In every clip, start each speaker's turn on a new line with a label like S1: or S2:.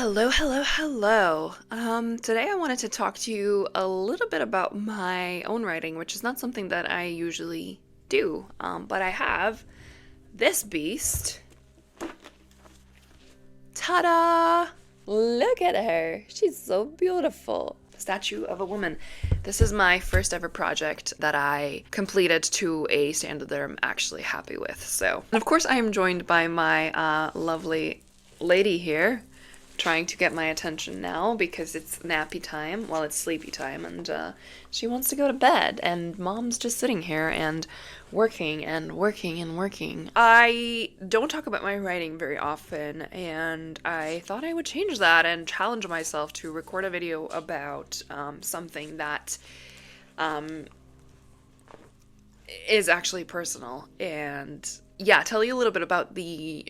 S1: Hello, hello, hello. Today I wanted to talk to you a little bit about my own writing, which is not something that I usually do. But I have this beast. Ta-da! Look at her. She's so beautiful. Statue of a woman. This is my first ever project that I completed to a standard that I'm actually happy with. And of course, I am joined by my lovely lady here, trying to get my attention now because it's nappy time. Well, it's sleepy time, and she wants to go to bed. And mom's just sitting here and working and working and working. I don't talk about my writing very often, and I thought I would change that and challenge myself to record a video about something that is actually personal and tell you a little bit about the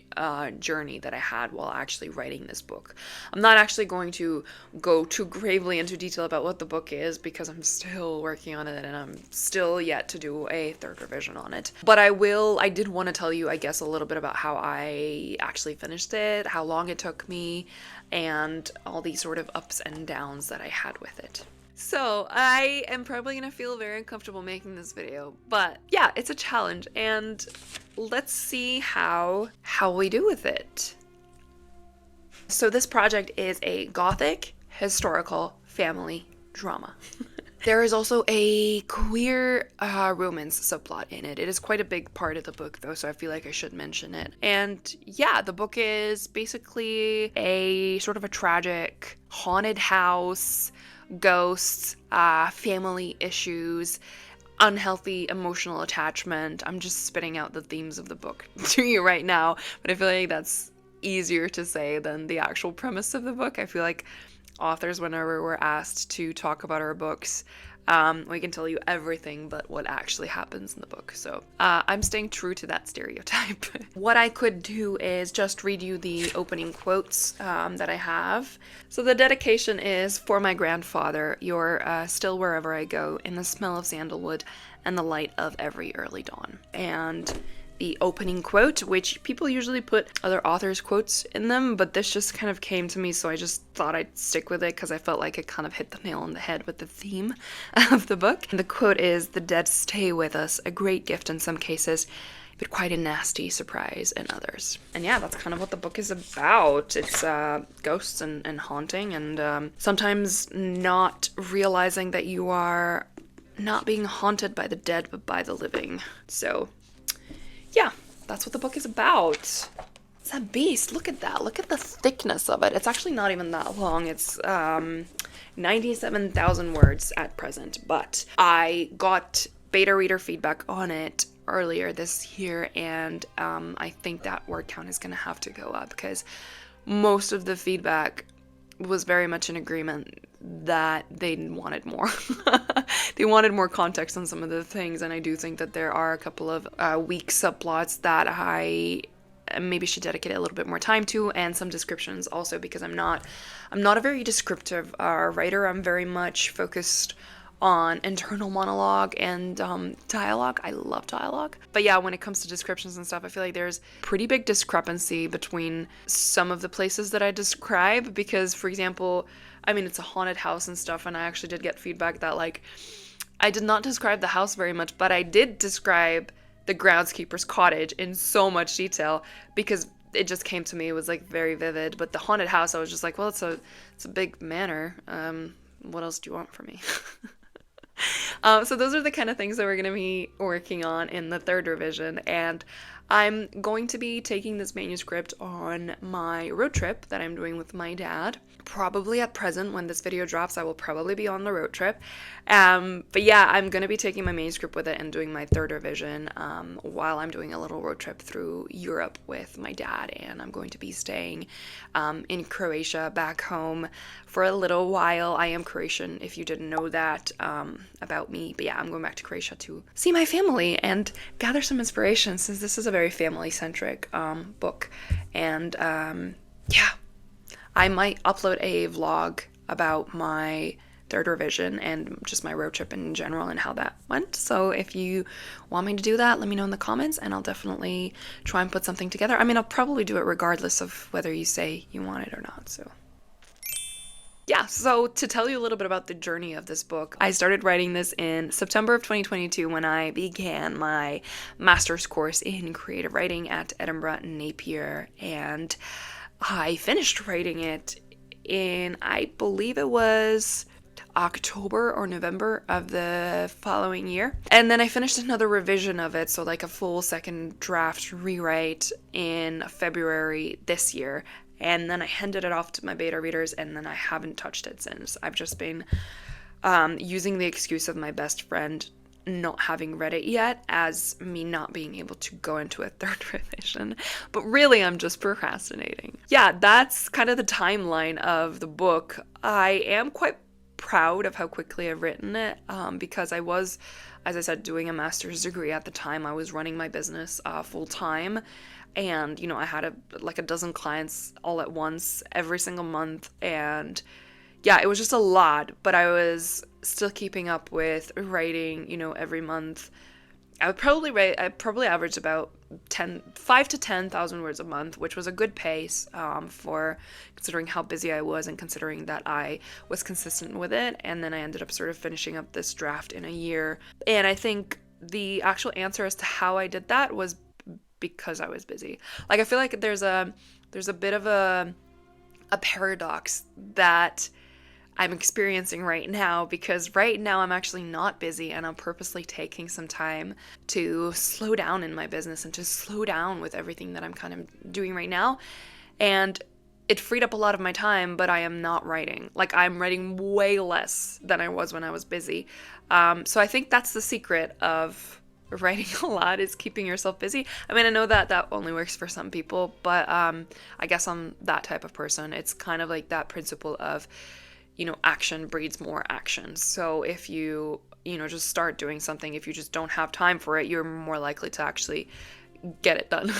S1: journey that I had while actually writing this book. I'm not actually going to go too gravely into detail about what the book is because I'm still working on it and I'm still yet to do a third revision on it. But I did want to tell you, I guess, a little bit about how I actually finished it, how long it took me, and all these sort of ups and downs that I had with it. So I am probably gonna feel very uncomfortable making this video, but yeah, it's a challenge, and let's see how we do with it. So this project is a gothic historical family drama. There is also a queer romance subplot in it. It is quite a big part of the book, though, so I feel like I should mention it. And yeah, the book is basically a sort of a tragic haunted house, ghosts, family issues, unhealthy emotional attachment. I'm just spitting out the themes of the book to you right now, but I feel like that's easier to say than the actual premise of the book. I feel like authors, whenever we're asked to talk about our books, we can tell you everything but what actually happens in the book. So I'm staying true to that stereotype. What I could do is just read you the opening quotes that I have. So the dedication is, "For my grandfather, you're still wherever I go, in the smell of sandalwood and the light of every early dawn." And the opening quote, which people usually put other authors' quotes in them, but this just kind of came to me, so I just thought I'd stick with it because I felt like it kind of hit the nail on the head with the theme of the book. And the quote is, "The dead stay with us, a great gift in some cases, but quite a nasty surprise in others." And yeah, that's kind of what the book is about. It's ghosts and haunting, and sometimes not realizing that you are not being haunted by the dead, but by the living. So yeah, that's what the book is about. It's that beast. Look at that. Look at the thickness of it. It's actually not even that long. It's 97,000 words at present, but I got beta reader feedback on it earlier this year, and I think that word count is going to have to go up because most of the feedback was very much in agreement that they wanted more. They wanted more context on some of the things, and I do think that there are a couple of weak subplots that I maybe should dedicate a little bit more time to, and some descriptions also, because I'm not a very descriptive writer. I'm very much focused on internal monologue and dialogue. I love dialogue. But yeah, when it comes to descriptions and stuff, I feel like there's pretty big discrepancy between some of the places that I describe, because, for example, I mean, it's a haunted house and stuff, and I actually did get feedback that, like, I did not describe the house very much, but I did describe the groundskeeper's cottage in so much detail because it just came to me. It was, like, very vivid. But the haunted house, I was just like, well, it's a big manor. What else do you want from me? So those are the kind of things that we're going to be working on in the third revision, and I'm going to be taking this manuscript on my road trip that I'm doing with my dad. Probably at present, when this video drops, I will probably be on the road trip. But yeah, I'm going to be taking my manuscript with it and doing my third revision while I'm doing a little road trip through Europe with my dad, and I'm going to be staying in Croatia back home for a little while. I am Croatian, if you didn't know that about me. But yeah, I'm going back to Croatia to see my family and gather some inspiration, since this is a very family-centric book. And yeah, I might upload a vlog about my third revision and just my road trip in general and how that went. So if you want me to do that, let me know in the comments, and I'll definitely try and put something together. I mean, I'll probably do it regardless of whether you say you want it or not. So Yeah, so to tell you a little bit about the journey of this book, I started writing this in September of 2022 when I began my master's course in creative writing at Edinburgh Napier, and I finished writing it in, I believe it was October or November of the following year. And then I finished another revision of it, so like a full second draft rewrite in February this year. And then I handed it off to my beta readers, and then I haven't touched it since. I've just been using the excuse of my best friend not having read it yet as me not being able to go into a third revision. But really, I'm just procrastinating. Yeah, that's kind of the timeline of the book. I am quite proud of how quickly I've written it because I was, as I said, doing a master's degree at the time. I was running my business full time. And, you know, I had like a dozen clients all at once every single month. And yeah, it was just a lot, but I was still keeping up with writing, you know, every month. I probably averaged about 5 to 10,000 words a month, which was a good pace for considering how busy I was and considering that I was consistent with it. And then I ended up sort of finishing up this draft in a year. And I think the actual answer as to how I did that was because I was busy. Like, I feel like there's a bit of a paradox that I'm experiencing right now, because right now I'm actually not busy and I'm purposely taking some time to slow down in my business and to slow down with everything that I'm kind of doing right now. And it freed up a lot of my time, but I am not writing. Like, I'm writing way less than I was when I was busy. So I think that's the secret of writing a lot, is keeping yourself busy. I mean, I know that that only works for some people, but I guess I'm that type of person. It's kind of like that principle of, you know, action breeds more action. So if you know, just start doing something, if you just don't have time for it, you're more likely to actually get it done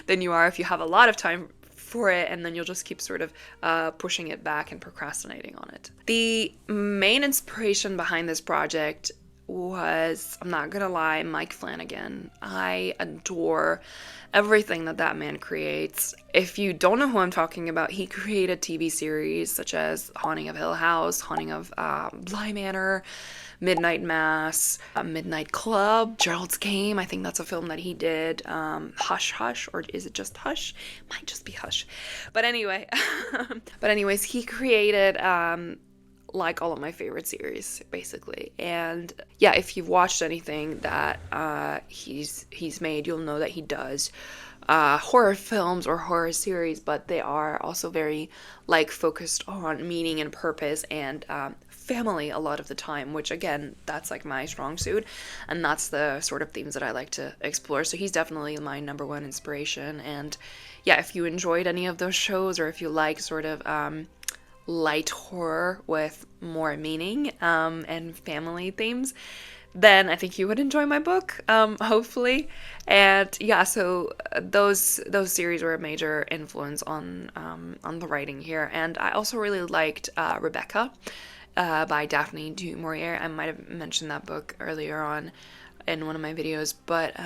S1: than you are if you have a lot of time for it, and then you'll just keep sort of pushing it back and procrastinating on it. The main inspiration behind this project was, I'm not gonna lie, Mike Flanagan. I adore everything that that man creates. If you don't know who I'm talking about, he created TV series such as Haunting of Hill House, Haunting of Bly Manor, Midnight Mass, Midnight Club, Gerald's Game. I think that's a film that he did. Hush Hush, or is it just Hush? Might just be Hush. But anyway, but anyways, he created like all of my favorite series, basically. And yeah, if you've watched anything that he's made, you'll know that he does horror films or horror series, but they are also very like focused on meaning and purpose and family a lot of the time, which again, that's like my strong suit, and that's the sort of themes that I like to explore. So he's definitely my number one inspiration. And yeah, if you enjoyed any of those shows, or if you like sort of light horror with more meaning and family themes, then I think you would enjoy my book, hopefully. And yeah, so those series were a major influence on the writing here. And I also really liked Rebecca by Daphne du Maurier. I might have mentioned that book earlier on in one of my videos, but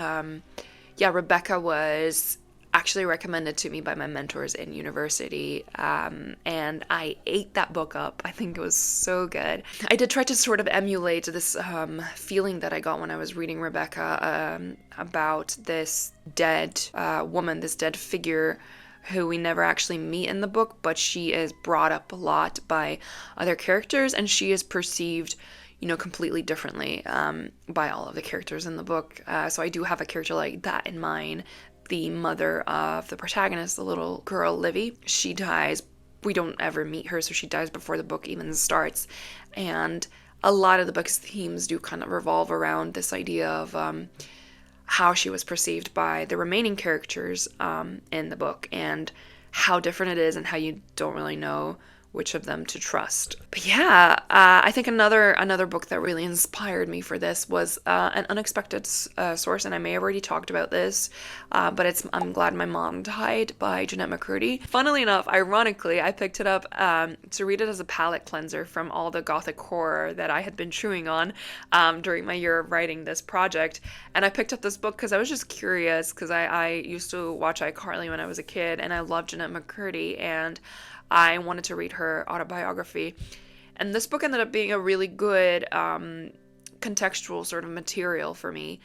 S1: yeah, Rebecca was actually recommended to me by my mentors in university, and I ate that book up. I think it was so good. I did try to sort of emulate this feeling that I got when I was reading Rebecca about this dead woman, this dead figure who we never actually meet in the book, but she is brought up a lot by other characters, and she is perceived, you know, completely differently by all of the characters in the book. So I do have a character like that in mind. The mother of the protagonist, the little girl Livy, she dies. We don't ever meet her, so she dies before the book even starts. And a lot of the book's themes do kind of revolve around this idea of how she was perceived by the remaining characters in the book, and how different it is, and how you don't really know which of them to trust. But yeah, I think another book that really inspired me for this was An Unexpected Source, and I may have already talked about this, but it's I'm Glad My Mom Died by Jeanette McCurdy. Funnily enough, ironically, I picked it up to read it as a palate cleanser from all the gothic horror that I had been chewing on during my year of writing this project. And I picked up this book because I was just curious, because I used to watch iCarly when I was a kid, and I loved Jeanette McCurdy, and I wanted to read her autobiography. And this book ended up being a really good contextual sort of material for me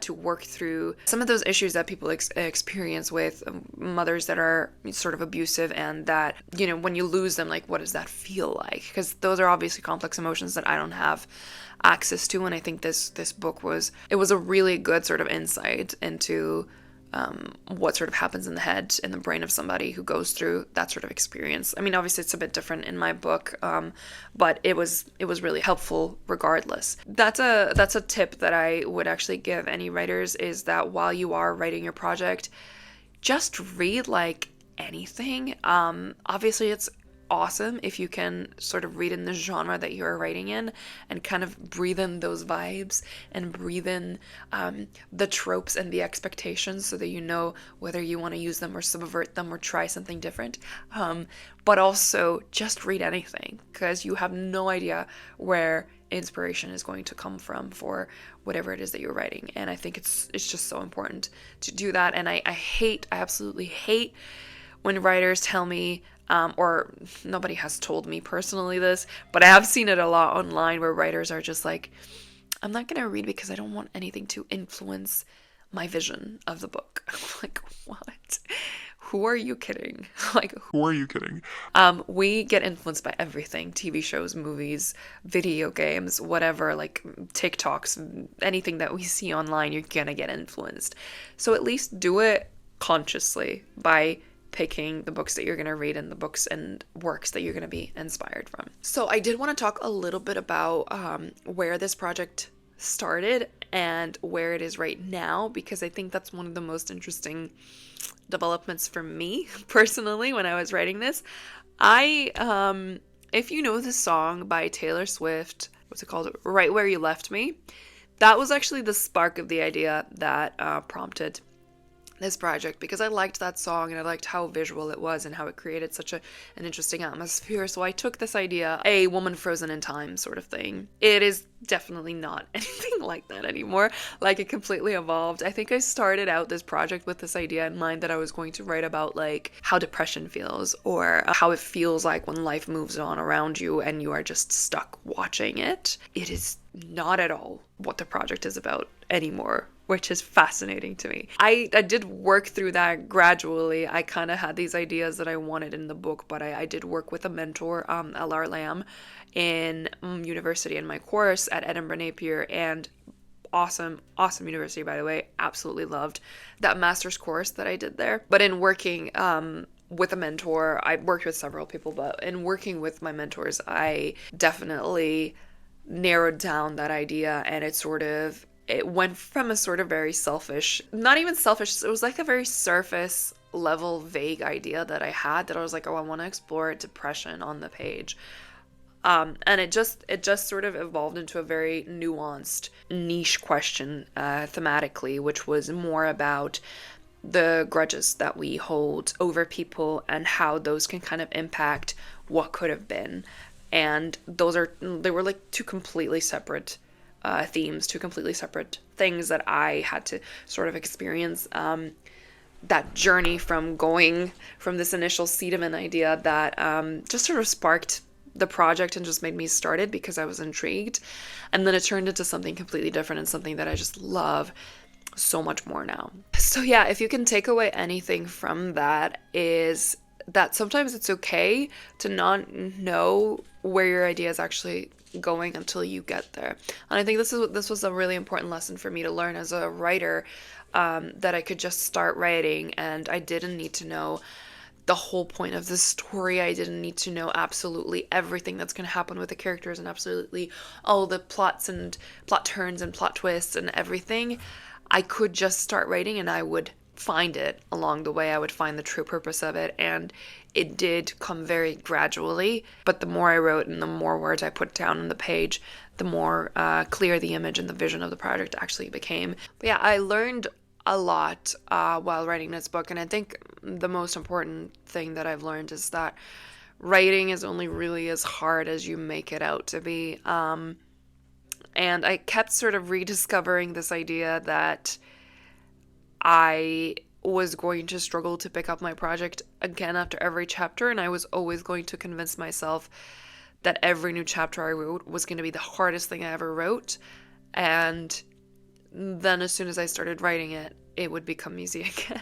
S1: to work through some of those issues that people experience with mothers that are sort of abusive, and that, you know, when you lose them, like, what does that feel like? Because those are obviously complex emotions that I don't have access to, and I think this book was a really good sort of insight into what sort of happens in the head, in the brain of somebody who goes through that sort of experience. I mean, obviously it's a bit different in my book, but it was really helpful regardless. That's a tip that I would actually give any writers, is that while you are writing your project, just read like anything. Obviously it's awesome if you can sort of read in the genre that you're writing in and kind of breathe in those vibes and breathe in the tropes and the expectations, so that you know whether you want to use them or subvert them or try something different. But also just read anything, because you have no idea where inspiration is going to come from for whatever it is that you're writing. And I think it's just so important to do that. And I absolutely hate when writers tell me, or nobody has told me personally this, but I have seen it a lot online, where writers are just like, I'm not going to read because I don't want anything to influence my vision of the book. I'm like, what? Who are you kidding? Like, who are you kidding? We get influenced by everything: TV shows, movies, video games, whatever, like TikToks, anything that we see online, you're gonna get influenced. So at least do it consciously by picking the books that you're going to read and the books and works that you're going to be inspired from. So I did want to talk a little bit about where this project started and where it is right now, because I think that's one of the most interesting developments for me personally when I was writing this. If you know the song by Taylor Swift, what's it called? Right Where You Left Me. That was actually the spark of the idea that prompted this project, because I liked that song and I liked how visual it was and how it created such an interesting atmosphere. So I took this idea, a woman frozen in time sort of thing. It is definitely not anything like that anymore. Like, it completely evolved. I think I started out this project with this idea in mind, that I was going to write about like how depression feels, or how it feels like when life moves on around you and you are just stuck watching it. It is not at all what the project is about anymore, which is fascinating to me. I did work through that gradually. I kind of had these ideas that I wanted in the book, but I did work with a mentor, L.R. Lamb, in university in my course at Edinburgh Napier, and awesome university, by the way. Absolutely loved that master's course that I did there. But in working with a mentor, I worked with several people, but in working with my mentors, I definitely narrowed down that idea, and it went from a sort of very selfish, not even selfish, it was like a very surface level vague idea that I had, that I was like, oh, I want to explore depression on the page. And it just sort of evolved into a very nuanced niche question thematically, which was more about the grudges that we hold over people and how those can kind of impact what could have been. And they were like two completely separate themes, two completely separate things that I had to sort of experience. That journey from going from this initial seed of an idea that just sort of sparked the project and just made me started because I was intrigued. And then it turned into something completely different, and something that I just love so much more now. So yeah, if you can take away anything from that, is that sometimes it's okay to not know where your idea is actually going until you get there. And I think this was a really important lesson for me to learn as a writer, that I could just start writing and I didn't need to know the whole point of the story. I didn't need to know absolutely everything that's going to happen with the characters and absolutely all the plots and plot turns and plot twists and everything. I could just start writing and I would find it along the way. I would find the true purpose of it, and it did come very gradually. But the more I wrote and the more words I put down on the page, the more clear the image and the vision of the project actually became. But yeah, I learned a lot while writing this book, and I think the most important thing that I've learned is that writing is only really as hard as you make it out to be. And I kept sort of rediscovering this idea that I was going to struggle to pick up my project again after every chapter, and I was always going to convince myself that every new chapter I wrote was going to be the hardest thing I ever wrote. And then as soon as I started writing it, it would become easy again.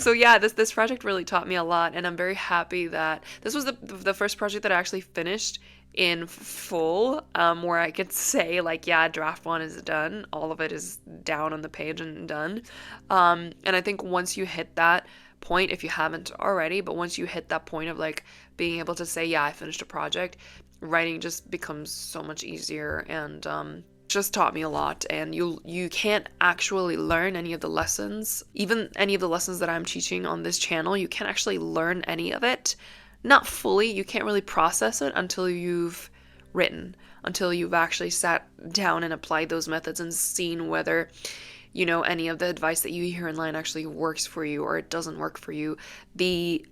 S1: So yeah, this project really taught me a lot, and I'm very happy that this was the first project that I actually finished in full, where I could say like, yeah, draft one is done. All of it is down on the page and done. And I think once you hit that point, if you haven't already, but once you hit that point of like being able to say, yeah, I finished a project, writing just becomes so much easier, and just taught me a lot. And you can't actually learn any of the lessons, even any of the lessons that I'm teaching on this channel. You can't actually learn any of it, not fully. You can't really process it until you've written, until you've actually sat down and applied those methods and seen whether, you know, any of the advice that you hear in line actually works for you or it doesn't work for you. The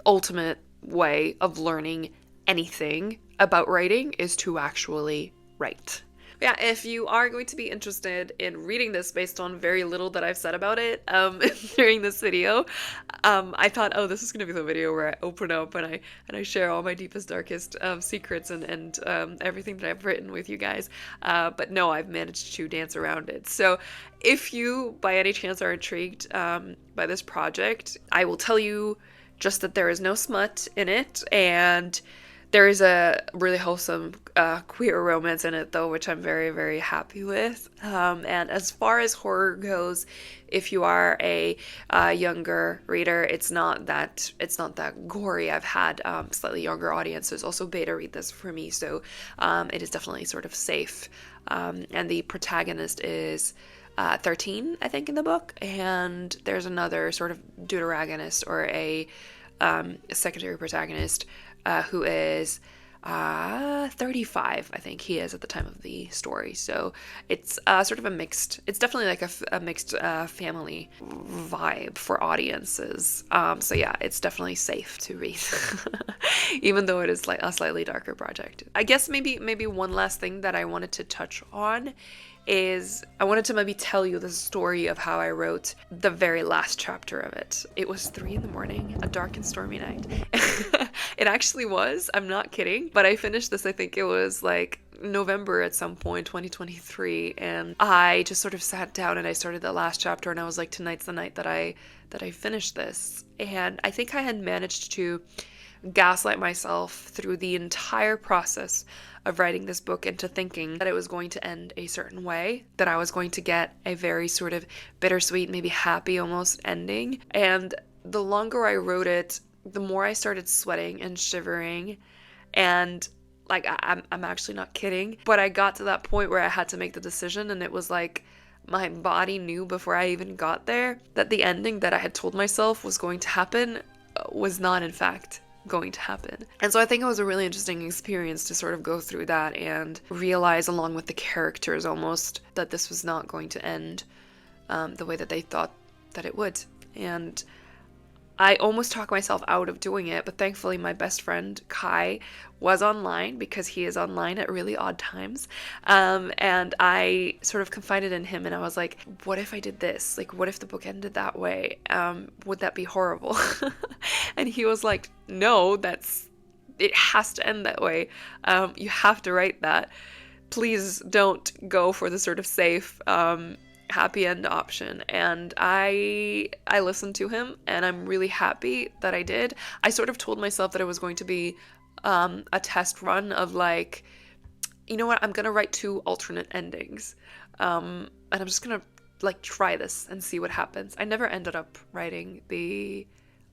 S1: ultimate way of learning anything about writing is to actually write. Yeah, if you are going to be interested in reading this based on very little that I've said about it during this video, I thought, oh, this is going to be the video where I open up and I share all my deepest, darkest secrets and everything that I've written with you guys. But no, I've managed to dance around it. So if you, by any chance, are intrigued by this project, I will tell you just that there is no smut in it, and there is a really wholesome queer romance in it, though, which I'm very, very happy with. And as far as horror goes, if you are a younger reader, it's not that gory. I've had slightly younger audiences also beta read this for me, so it is definitely sort of safe. And the protagonist is 13, I think, in the book, and there's another sort of deuteragonist or a secondary protagonist who is 35, I think he is at the time of the story. So it's sort of it's definitely like a mixed family vibe for audiences. So yeah, it's definitely safe to read, even though it is like a slightly darker project. I guess maybe one last thing that I wanted to touch on is I wanted to maybe tell you the story of how I wrote the very last chapter of it. It was 3 a.m, a dark and stormy night. It actually was, I'm not kidding, but I finished this, I think it was like November at some point, 2023, and I just sort of sat down and I started the last chapter, and I was like, tonight's the night that I finish this. And I think I had managed to gaslight myself through the entire process of writing this book into thinking that it was going to end a certain way, that I was going to get a very sort of bittersweet, maybe happy almost ending. And the longer I wrote it, the more I started sweating and shivering, and like I'm actually not kidding, but I got to that point where I had to make the decision, and it was like my body knew before I even got there that the ending that I had told myself was going to happen was not in fact going to happen. And so I think it was a really interesting experience to sort of go through that and realize, along with the characters almost, that this was not going to end the way that they thought that it would. And I almost talked myself out of doing it, but thankfully my best friend Kai was online, because he is online at really odd times, and I sort of confided in him, and I was like, what if I did this? Like, what if the book ended that way? Would that be horrible? And he was like, no, it has to end that way. You have to write that. Please don't go for the sort of safe happy end option. And I listened to him, and I'm really happy that I did. I sort of told myself that it was going to be a test run of like, you know what, I'm gonna write 2 alternate endings, and I'm just gonna like try this and see what happens. I never ended up writing the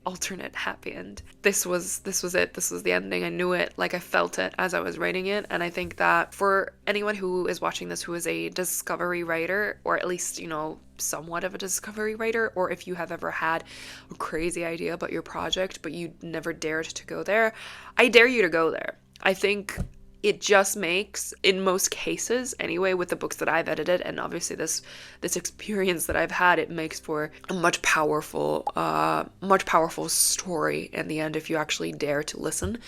S1: alternate happy end. This was it. This was the ending. I knew it, like I felt it as I was writing it. And I think that for anyone who is watching this who is a discovery writer, or at least, you know, somewhat of a discovery writer, or if you have ever had a crazy idea about your project but you never dared to go there, I dare you to go there. I think it just makes, in most cases anyway, with the books that I've edited, and obviously this experience that I've had, it makes for a much powerful story in the end if you actually dare to listen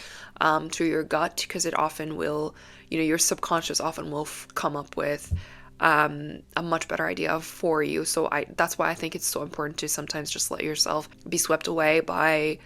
S1: to your gut, because it often will, you know, your subconscious often will come up with a much better idea for you. So that's why I think it's so important to sometimes just let yourself be swept away by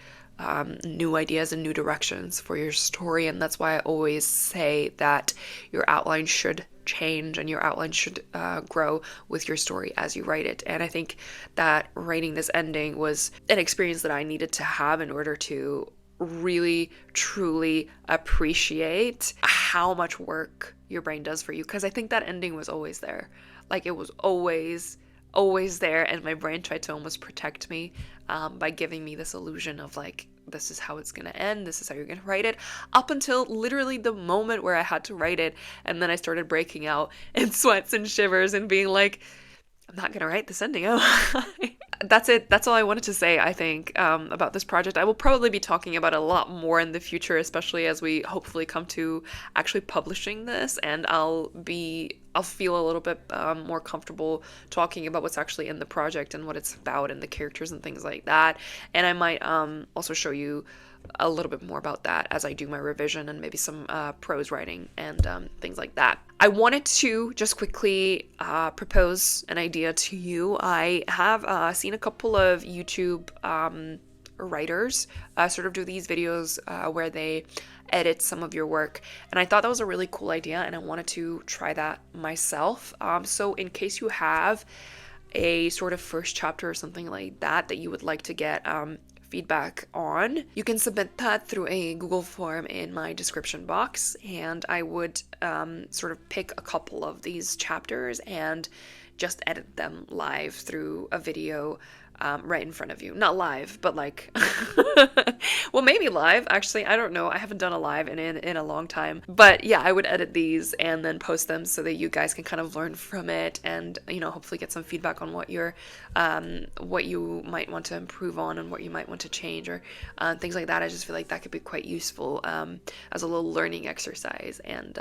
S1: new ideas and new directions for your story. And that's why I always say that your outline should change and your outline should grow with your story as you write it. And I think that writing this ending was an experience that I needed to have in order to really truly appreciate how much work your brain does for you, because I think that ending was always there. Like, it was always there, and my brain tried to almost protect me by giving me this illusion of like, this is how it's gonna end, this is how you're gonna write it, up until literally the moment where I had to write it. And then I started breaking out in sweats and shivers and being like, I'm not gonna write this ending. That's it. That's all I wanted to say, I think, about this project. I will probably be talking about it a lot more in the future, especially as we hopefully come to actually publishing this, and I'll feel a little bit more comfortable talking about what's actually in the project and what it's about and the characters and things like that. And I might also show you a little bit more about that as I do my revision and maybe some prose writing and things like that. I wanted to just quickly propose an idea to you. I have seen a couple of YouTube writers sort of do these videos where they edit some of your work, and I thought that was a really cool idea, and I wanted to try that myself. So in case you have a sort of first chapter or something like that that you would like to get feedback on, you can submit that through a Google form in my description box, and I would sort of pick a couple of these chapters and just edit them live through a video right in front of you. Not live, but like, well, maybe live, actually. I don't know. I haven't done a live in a long time. But yeah, I would edit these and then post them so that you guys can kind of learn from it and, you know, hopefully get some feedback on what you might want to improve on and what you might want to change or things like that. I just feel like that could be quite useful as a little learning exercise. And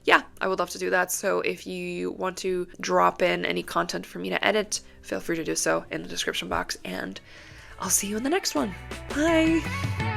S1: yeah, I would love to do that. So if you want to drop in any content for me to edit, feel free to do so in the description box, and I'll see you in the next one. Bye!